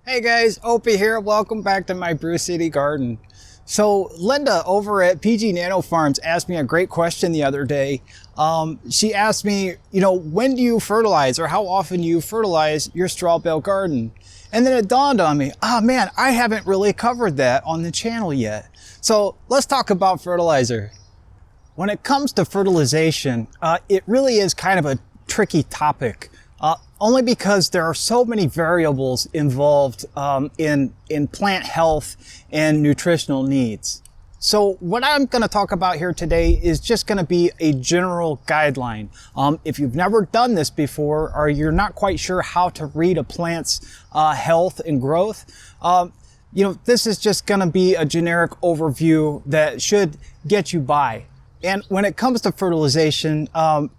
Hey guys, Opie here. Welcome back to my Brew City Garden. So Linda over at PG Nano Farms asked me a great question the other day. She asked me, when do you fertilize or how often do you fertilize your straw bale garden? And then it dawned on me, man, I haven't really covered that on the channel yet. So let's talk about fertilizer. When it comes to fertilization, it really is kind of a tricky topic. Only because there are so many variables involved in plant health and nutritional needs. So what I'm going to talk about here today is just going to be a general guideline. If you've never done this before or you're not quite sure how to read a plant's health and growth, this is just going to be a generic overview that should get you by. And when it comes to fertilization,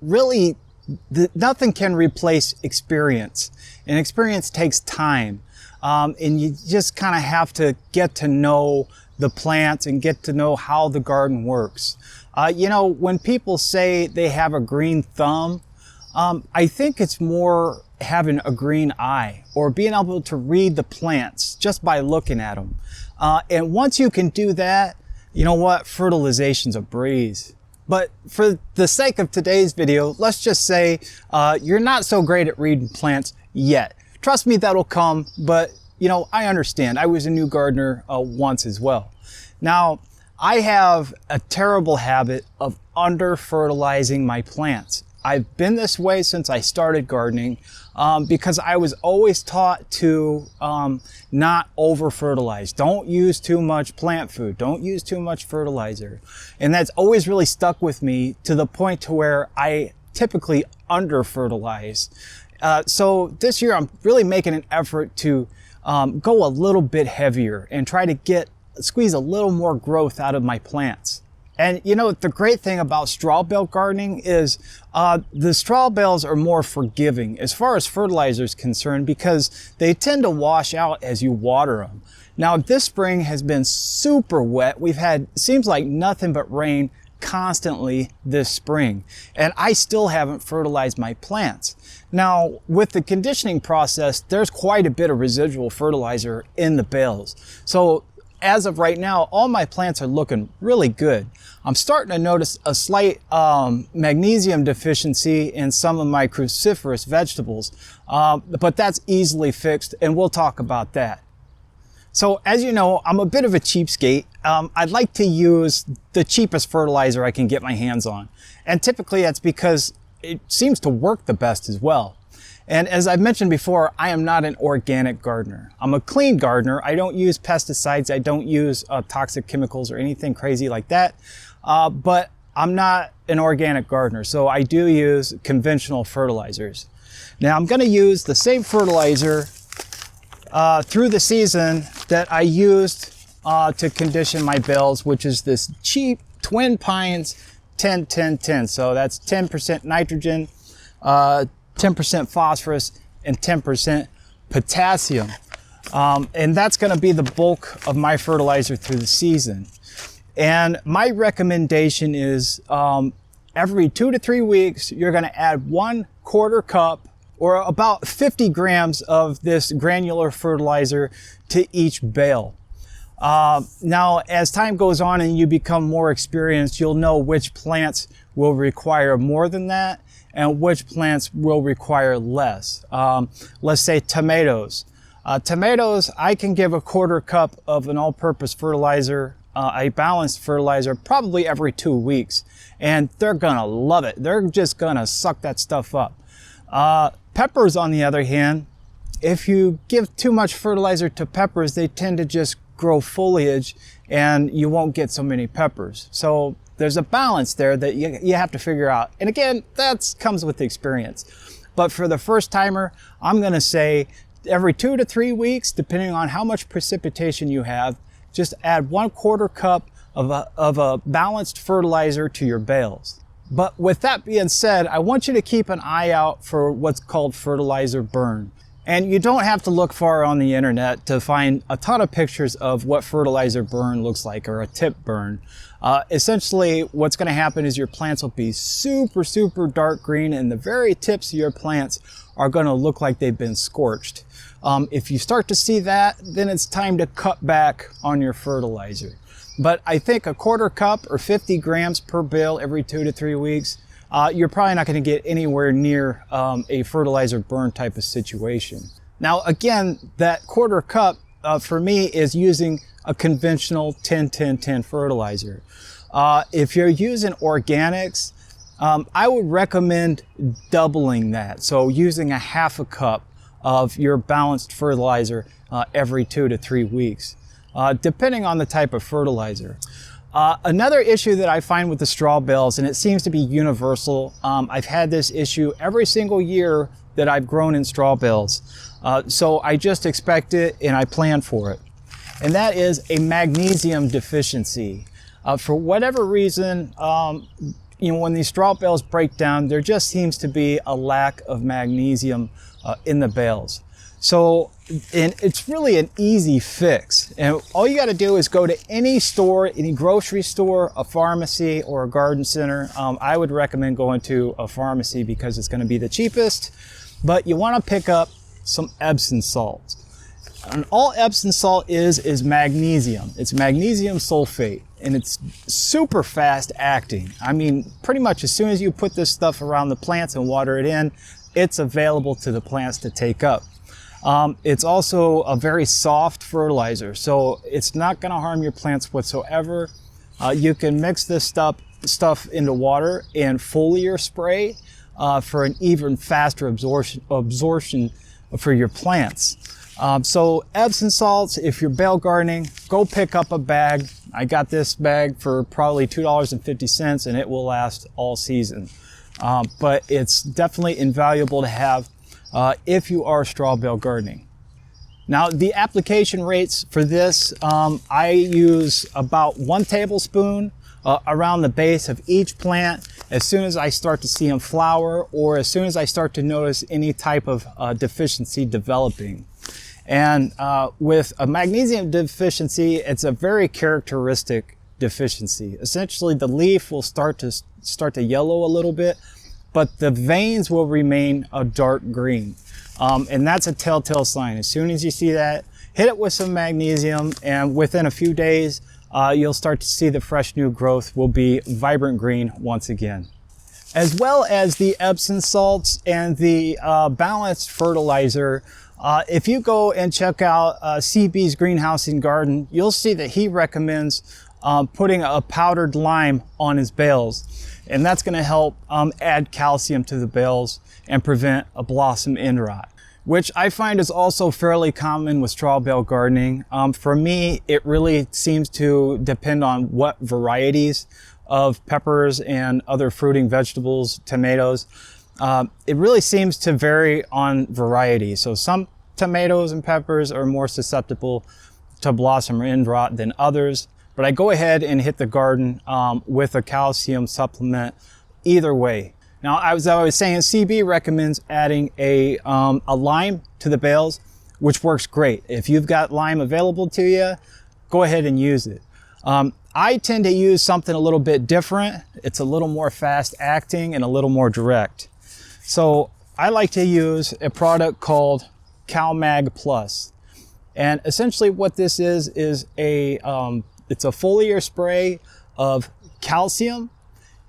really nothing can replace experience, and experience takes time, and you just kind of have to get to know the plants and get to know how the garden works. When people say they have a green thumb, I think it's more having a green eye or being able to read the plants just by looking at them. And once you can do that, you know what? Fertilization's a breeze. But for the sake of today's video, let's just say you're not so great at reading plants yet. Trust me, that'll come, but I understand. I was a new gardener once as well. Now, I have a terrible habit of under-fertilizing my plants. I've been this way since I started gardening because I was always taught to not over-fertilize. Don't use too much plant food. Don't use too much fertilizer. And that's always really stuck with me to the point to where I typically under-fertilize. So this year I'm really making an effort to go a little bit heavier and try to squeeze a little more growth out of my plants. And the great thing about straw bale gardening is the straw bales are more forgiving as far as fertilizer is concerned because they tend to wash out as you water them. Now this spring has been super wet. We've had, seems like nothing but rain constantly this spring, and I still haven't fertilized my plants. Now with the conditioning process, there's quite a bit of residual fertilizer in the bales. So as of right now, all my plants are looking really good. I'm starting to notice a slight magnesium deficiency in some of my cruciferous vegetables, but that's easily fixed, and we'll talk about that. So as you know, I'm a bit of a cheapskate. I'd like to use the cheapest fertilizer I can get my hands on. And typically that's because it seems to work the best as well. And as I've mentioned before, I am not an organic gardener. I'm a clean gardener. I don't use pesticides. I don't use toxic chemicals or anything crazy like that. But I'm not an organic gardener, so I do use conventional fertilizers. Now I'm going to use the same fertilizer through the season that I used to condition my bales, which is this cheap Twin Pines 10-10-10. So that's 10% nitrogen, 10% phosphorus, and 10% potassium. And that's going to be the bulk of my fertilizer through the season. And my recommendation is every 2 to 3 weeks, you're going to add 1/4 cup or about 50 grams of this granular fertilizer to each bale. Now, as time goes on and you become more experienced, you'll know which plants will require more than that and which plants will require less. Let's say tomatoes. Tomatoes, I can give 1/4 cup of an all-purpose fertilizer, a balanced fertilizer, probably every 2 weeks, and they're gonna love it. They're just gonna suck that stuff up. Peppers, on the other hand, if you give too much fertilizer to peppers, they tend to just grow foliage and you won't get so many peppers. So there's a balance there that you have to figure out. And again, that comes with experience. But for the first timer, I'm gonna say every 2 to 3 weeks, depending on how much precipitation you have, just add 1/4 cup of a balanced fertilizer to your bales. But with that being said, I want you to keep an eye out for what's called fertilizer burn. And you don't have to look far on the internet to find a ton of pictures of what fertilizer burn looks like, or a tip burn. Essentially, what's going to happen is your plants will be super, super dark green, and the very tips of your plants are going to look like they've been scorched. If you start to see that, then it's time to cut back on your fertilizer. But I think a quarter cup or 50 grams per bale every 2 to 3 weeks, you're probably not going to get anywhere near a fertilizer burn type of situation. Now, again, that quarter cup for me is using a conventional 10-10-10 fertilizer. If you're using organics, I would recommend doubling that. So using a half a cup of your balanced fertilizer every 2 to 3 weeks, depending on the type of fertilizer. Another issue that I find with the straw bales, and it seems to be universal, I've had this issue every single year that I've grown in straw bales. So I just expect it and I plan for it. And that is a magnesium deficiency. For whatever reason, when these straw bales break down, there just seems to be a lack of magnesium in the bales. So, and it's really an easy fix. And all you got to do is go to any store, any grocery store, a pharmacy, or a garden center. I would recommend going to a pharmacy because it's going to be the cheapest. But you want to pick up some Epson Salt. And all Epson Salt is magnesium. It's magnesium sulfate, and it's super fast acting. I mean, pretty much as soon as you put this stuff around the plants and water it in, it's available to the plants to take up. It's also a very soft fertilizer, so it's not going to harm your plants whatsoever. You can mix this stuff into water and foliar spray for an even faster absorption for your plants. So Epsom salts, if you're bale gardening, go pick up a bag. I got this bag for probably $2.50 and it will last all season. But it's definitely invaluable to have if you are straw bale gardening. Now the application rates for this, I use about 1 tablespoon around the base of each plant as soon as I start to see them flower or as soon as I start to notice any type of deficiency developing. And with a magnesium deficiency, it's a very characteristic deficiency. Essentially, the leaf will start to yellow a little bit, but the veins will remain a dark green. And that's a telltale sign. As soon as you see that, hit it with some magnesium, and within a few days, you'll start to see the fresh new growth will be vibrant green once again. As well as the Epson salts and the balanced fertilizer, if you go and check out CB's Greenhouse and Garden, you'll see that he recommends putting a powdered lime on his bales. And that's going to help add calcium to the bales and prevent a blossom end rot, which I find is also fairly common with straw bale gardening. For me, it really seems to depend on what varieties of peppers and other fruiting vegetables, tomatoes. It really seems to vary on variety. So some tomatoes and peppers are more susceptible to blossom end rot than others. But I go ahead and hit the garden with a calcium supplement either way. Now, as I was saying, CB recommends adding a lime to the bales, which works great. If you've got lime available to you, go ahead and use it. I tend to use something a little bit different. It's a little more fast acting and a little more direct. So I like to use a product called CalMag Plus. And essentially what this is it's a foliar spray of calcium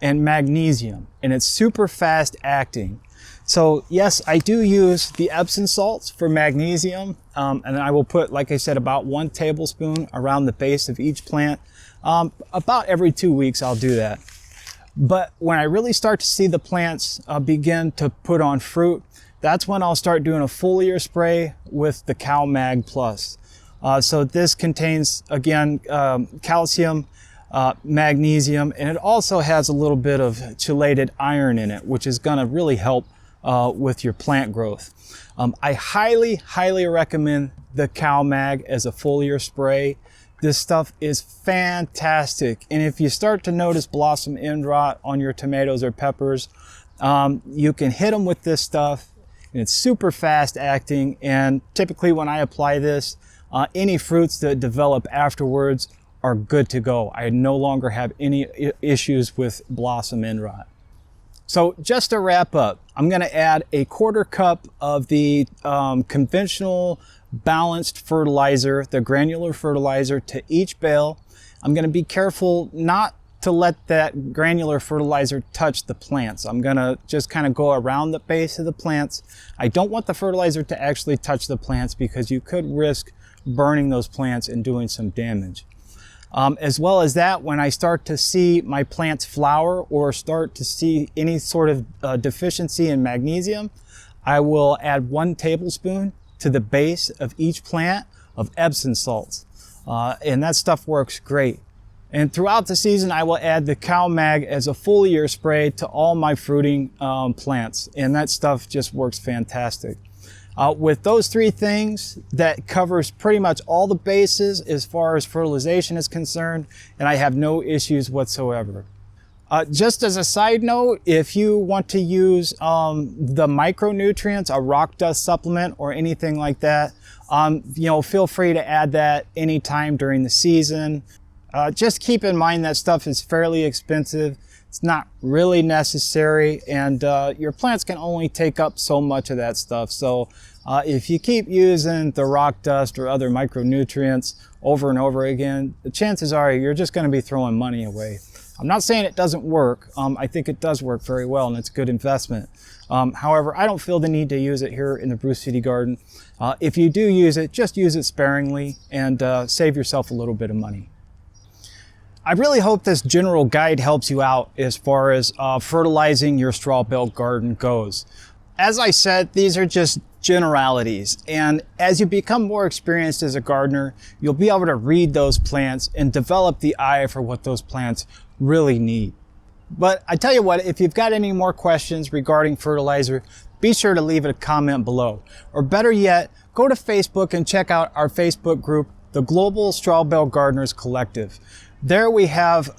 and magnesium, and it's super fast acting. So yes, I do use the Epson salts for magnesium, and I will put, like I said, about 1 tablespoon around the base of each plant. About every 2 weeks I'll do that. But when I really start to see the plants begin to put on fruit, that's when I'll start doing a foliar spray with the CalMag Plus. So this contains, again, calcium, magnesium, and it also has a little bit of chelated iron in it, which is going to really help with your plant growth. I highly, highly recommend the CalMag as a foliar spray. This stuff is fantastic. And if you start to notice blossom end rot on your tomatoes or peppers, you can hit them with this stuff, and it's super fast acting. And typically when I apply this, any fruits that develop afterwards are good to go. I no longer have any issues with blossom end rot. So just to wrap up, I'm going to add a 1/4 cup of the conventional balanced fertilizer, the granular fertilizer, to each bale. I'm going to be careful not to let that granular fertilizer touch the plants. I'm going to just kind of go around the base of the plants. I don't want the fertilizer to actually touch the plants because you could risk burning those plants and doing some damage. As well as that, when I start to see my plants flower or start to see any sort of deficiency in magnesium, I will add 1 tablespoon to the base of each plant of Epson Salts. And that stuff works great. And throughout the season, I will add the Cow Mag as a foliar spray to all my fruiting plants. And that stuff just works fantastic. With those 3 things, that covers pretty much all the bases as far as fertilization is concerned, and I have no issues whatsoever. Just as a side note, if you want to use the micronutrients, a rock dust supplement or anything like that, feel free to add that anytime during the season. Just keep in mind that stuff is fairly expensive. It's not really necessary, and your plants can only take up so much of that stuff. So if you keep using the rock dust or other micronutrients over and over again, the chances are you're just going to be throwing money away. I'm not saying it doesn't work. I think it does work very well, and it's a good investment. However, I don't feel the need to use it here in the Brew City Garden. If you do use it, just use it sparingly and save yourself a little bit of money. I really hope this general guide helps you out as far as fertilizing your straw bale garden goes. As I said, these are just generalities, and as you become more experienced as a gardener, you'll be able to read those plants and develop the eye for what those plants really need. But I tell you what, if you've got any more questions regarding fertilizer, be sure to leave a comment below. Or better yet, go to Facebook and check out our Facebook group, the Global Straw Bale Gardeners Collective. There we have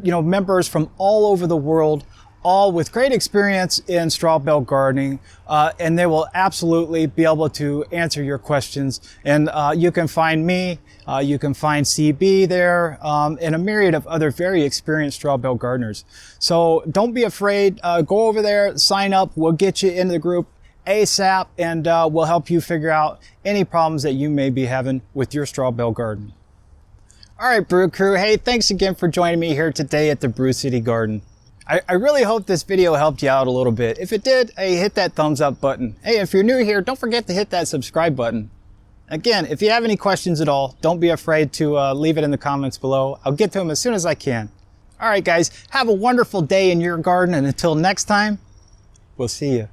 members from all over the world, all with great experience in straw bale gardening, and they will absolutely be able to answer your questions. And you can find me, you can find CB there, and a myriad of other very experienced straw bale gardeners. So don't be afraid, go over there, sign up, we'll get you into the group ASAP, and we'll help you figure out any problems that you may be having with your straw bale garden. All right, Brew Crew. Hey, thanks again for joining me here today at the Brew City Garden. I really hope this video helped you out a little bit. If it did, hey, hit that thumbs up button. Hey, if you're new here, don't forget to hit that subscribe button. Again, if you have any questions at all, don't be afraid to leave it in the comments below. I'll get to them as soon as I can. All right, guys, have a wonderful day in your garden, and until next time, we'll see you.